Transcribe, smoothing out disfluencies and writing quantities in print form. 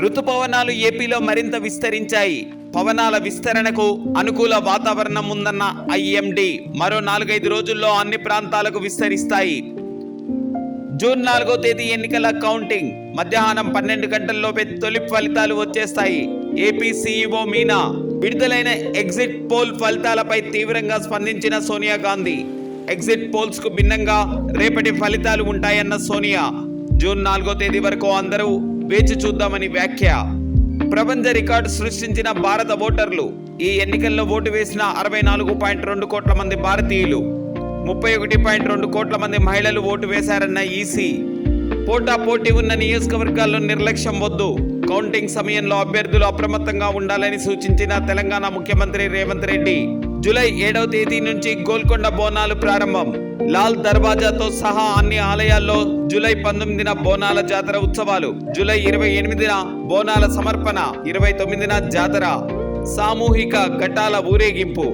రుతుపవనాలు ఏపీలో మరింత విస్తరించాయి. పవనాల విస్తరణకు అనుకూల వాతావరణం ఉందన్న ఐఎండీ మరో 4-5 రోజుల్లో అన్ని ప్రాంతాలకు విస్తరిస్తాయి. జూన్ 4వ తేదీ ఎన్నికల కౌంటింగ్. మధ్యాహ్నం 12 గంటల్లోపే తొలి ఫలితాలు వచ్చేస్తాయి. ఏపీ సీఈఓ మీనా విడుదలైన ఎగ్జిట్ పోల్ ఫలితాలపై తీవ్రంగా స్పందించిన సోనియా గాంధీ. ఎగ్జిట్ పోల్స్ కు భిన్నంగా రేపటి ఫలితాలు ఉంటాయన్న సోనియా. జూన్ 4వ తేదీ వరకు అందరూ వేచి చూద్దామని వ్యాఖ్య. ప్రపంచ రికార్డు సృష్టించిన భారత ఓటర్లు. ఈ ఎన్నికల్లో ఓటు వేసిన 64.2 కోట్ల మంది భారతీయులు, 31.2 కోట్ల మంది మహిళలు ఓటు వేశారన్న ఈసీ. పోటీ ఉన్న నియోజకవర్గాల్లో నిర్లక్ష్యం వద్దు. కౌంటింగ్ సమయంలో అభ్యర్థులు అప్రమత్తంగా ఉండాలని సూచించిన తెలంగాణ ముఖ్యమంత్రి రేవంత్ రెడ్డి. జూలై 7వ తేదీ నుంచి గోల్కొండ బోనాలు ప్రారంభం. లాల్ దర్వాజాతో సహా అన్ని ఆలయాల్లో జూలై 19న బోనాల జాతర ఉత్సవాలు. జూలై 28న బోనాల సమర్పణ, 29న జాతర. సామూహిక ఘటాల ఊరేగింపు.